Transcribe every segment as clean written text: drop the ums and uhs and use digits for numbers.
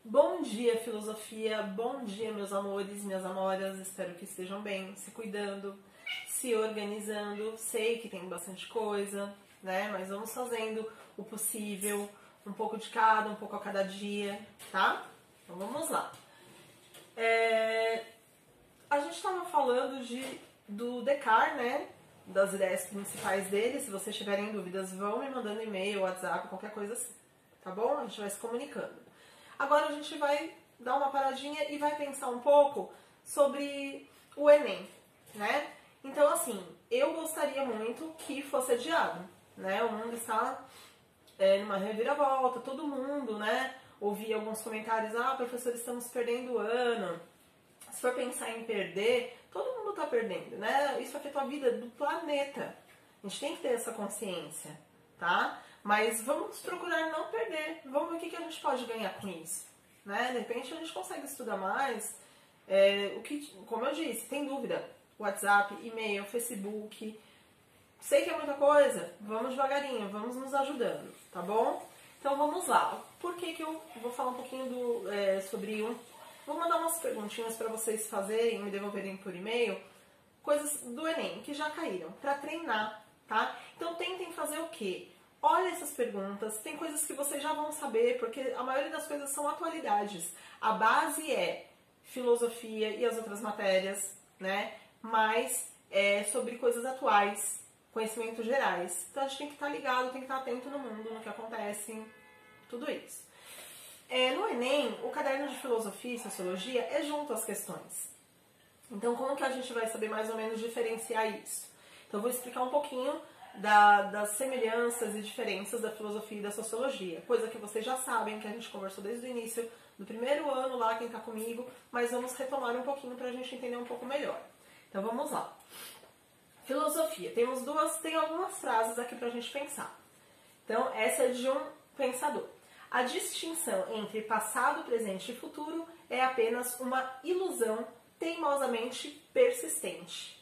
Bom dia, filosofia! Bom dia, meus amores, minhas amoras. Espero que estejam bem, se cuidando, se organizando. Sei que tem bastante coisa, né? Mas vamos fazendo o possível, um pouco de cada, um pouco a cada dia, tá? Então vamos lá. A gente estava falando do Descartes, né? Das ideias principais dele. Se vocês tiverem dúvidas, vão me mandando e-mail, WhatsApp, qualquer coisa assim, tá bom? A gente vai se comunicando. Agora a gente vai dar uma paradinha e vai pensar um pouco sobre o Enem, né? Então, assim, eu gostaria muito que fosse adiado, né? O mundo está numa reviravolta, todo mundo, né? Ouvi alguns comentários, professor, estamos perdendo o ano. Se for pensar em perder, todo mundo está perdendo, né? Isso afeta a vida do planeta. A gente tem que ter essa consciência, tá? Mas vamos procurar não perder. Vamos ver o que a gente pode ganhar com isso, né? De repente a gente consegue estudar mais. Como eu disse, tem dúvida? WhatsApp, e-mail, Facebook. Sei que é muita coisa. Vamos devagarinho, vamos nos ajudando, tá bom? Então vamos lá. Por que eu vou falar um pouquinho sobre Vou mandar umas perguntinhas para vocês fazerem, me devolverem por e-mail, coisas do Enem que já caíram, para treinar, tá? Então tentem fazer o quê? Olha essas perguntas, tem coisas que vocês já vão saber, porque a maioria das coisas são atualidades. A base é filosofia e as outras matérias, né? Mas é sobre coisas atuais, conhecimentos gerais. Então a gente tem que estar ligado, tem que estar atento no mundo, no que acontece, tudo isso. No Enem, o caderno de filosofia e sociologia é junto às questões. Então, como que a gente vai saber mais ou menos diferenciar isso? Então, eu vou explicar um pouquinho das semelhanças e diferenças da filosofia e da sociologia. Coisa que vocês já sabem, que a gente conversou desde o início do primeiro ano lá, quem está comigo, mas vamos retomar um pouquinho para a gente entender um pouco melhor. Então, vamos lá. Filosofia. Tem algumas frases aqui para a gente pensar. Então, essa é de um pensador. A distinção entre passado, presente e futuro é apenas uma ilusão teimosamente persistente.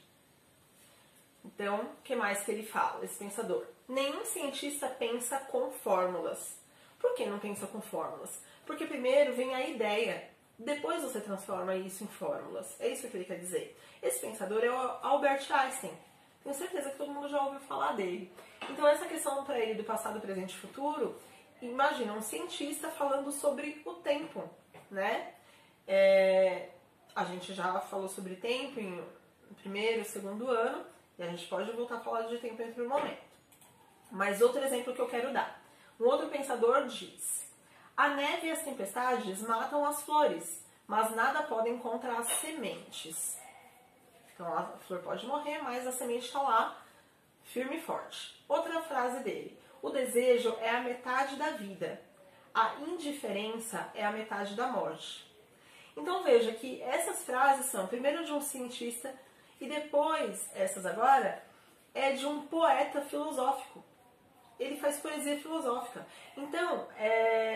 Então, o que mais que ele fala, esse pensador? Nenhum cientista pensa com fórmulas. Por que não pensa com fórmulas? Porque primeiro vem a ideia, depois você transforma isso em fórmulas. É isso que ele quer dizer. Esse pensador é o Albert Einstein. Tenho certeza que todo mundo já ouviu falar dele. Então, essa questão para ele do passado, presente e futuro, imagina um cientista falando sobre o tempo, né? A gente já falou sobre tempo no primeiro e segundo ano, e a gente pode voltar a falar de tempo em outro momento. Mas outro exemplo que eu quero dar. Um outro pensador diz: a neve e as tempestades matam as flores, mas nada podem contra as sementes. Então a flor pode morrer, mas a semente está lá, firme e forte. Outra frase dele: o desejo é a metade da vida. A indiferença é a metade da morte. Então veja que essas frases são primeiro de um cientista e depois, essas agora, é de um poeta filosófico. Ele faz poesia filosófica. Então,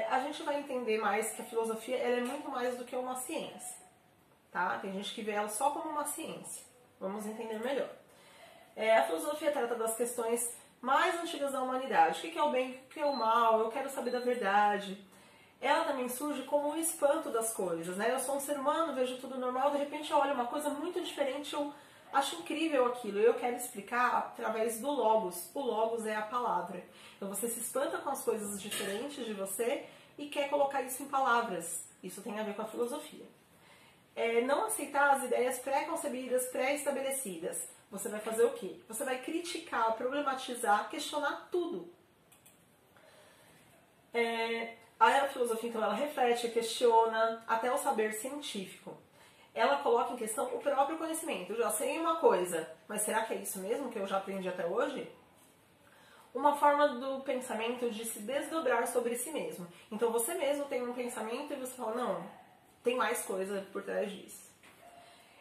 a gente vai entender mais que a filosofia ela é muito mais do que uma ciência. Tá? Tem gente que vê ela só como uma ciência. Vamos entender melhor. A filosofia trata das questões mais antigas da humanidade. O que é o bem, o que é o mal, eu quero saber da verdade. Ela também surge como o espanto das coisas, né? Eu sou um ser humano, vejo tudo normal, de repente eu olho uma coisa muito diferente, eu acho incrível aquilo. Eu quero explicar através do logos. O logos é a palavra. Então você se espanta com as coisas diferentes de você e quer colocar isso em palavras. Isso tem a ver com a filosofia. Não aceitar as ideias pré-concebidas, pré-estabelecidas. Você vai fazer o quê? Você vai criticar, problematizar, questionar tudo. A filosofia, então, ela reflete, questiona até o saber científico. Ela coloca em questão o próprio conhecimento. Eu já sei uma coisa, mas será que é isso mesmo que eu já aprendi até hoje? Uma forma do pensamento de se desdobrar sobre si mesmo. Então, você mesmo tem um pensamento e você fala, não, tem mais coisa por trás disso.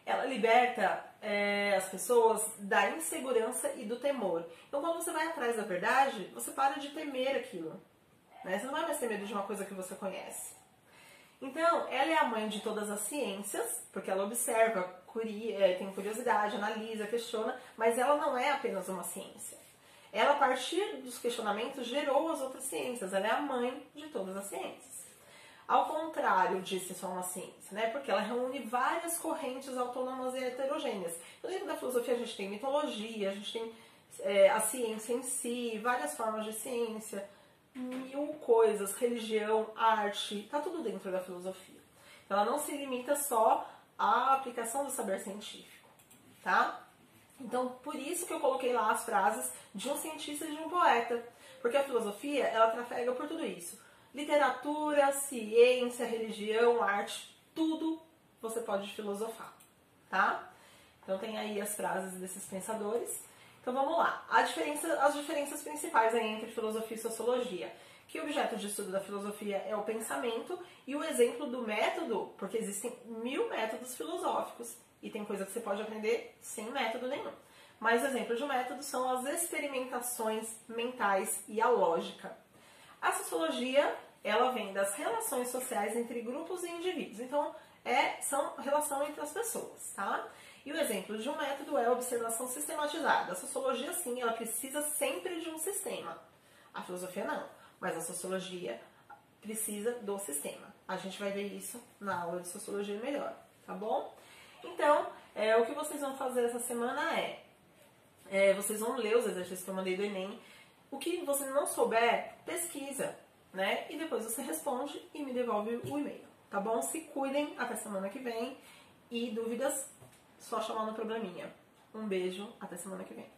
Ela liberta as pessoas da insegurança e do temor. Então, quando você vai atrás da verdade, você para de temer aquilo. Né? Você não vai mais ter medo de uma coisa que você conhece. Então, ela é a mãe de todas as ciências, porque ela observa, tem curiosidade, analisa, questiona, mas ela não é apenas uma ciência. Ela, a partir dos questionamentos, gerou as outras ciências. Ela é a mãe de todas as ciências. Ao contrário de ser só uma ciência, né? Porque ela reúne várias correntes autônomas e heterogêneas. Então, dentro da filosofia a gente tem mitologia, a gente tem a ciência em si, várias formas de ciência, mil coisas, religião, arte, tá tudo dentro da filosofia. Então, ela não se limita só à aplicação do saber científico, tá? Então, por isso que eu coloquei lá as frases de um cientista e de um poeta. Porque a filosofia, ela trafega por tudo isso. Literatura, ciência, religião, arte, tudo você pode filosofar, tá? Então tem aí as frases desses pensadores. Então vamos lá. As diferenças principais aí entre filosofia e sociologia. Que o objeto de estudo da filosofia é o pensamento e o exemplo do método, porque existem 1000 métodos filosóficos e tem coisa que você pode aprender sem método nenhum. Mas exemplos de método são as experimentações mentais e a lógica. A sociologia, ela vem das relações sociais entre grupos e indivíduos. Então, são relação entre as pessoas, tá? E o exemplo de um método é a observação sistematizada. A sociologia, sim, ela precisa sempre de um sistema. A filosofia, não. Mas a sociologia precisa do sistema. A gente vai ver isso na aula de sociologia melhor, tá bom? Então, o que vocês vão fazer essa semana vocês vão ler os exercícios que eu mandei do Enem. O que você não souber, pesquisa, né? E depois você responde e me devolve o e-mail, tá bom? Se cuidem, até semana que vem. E dúvidas, só chamar no probleminha. Um beijo, até semana que vem.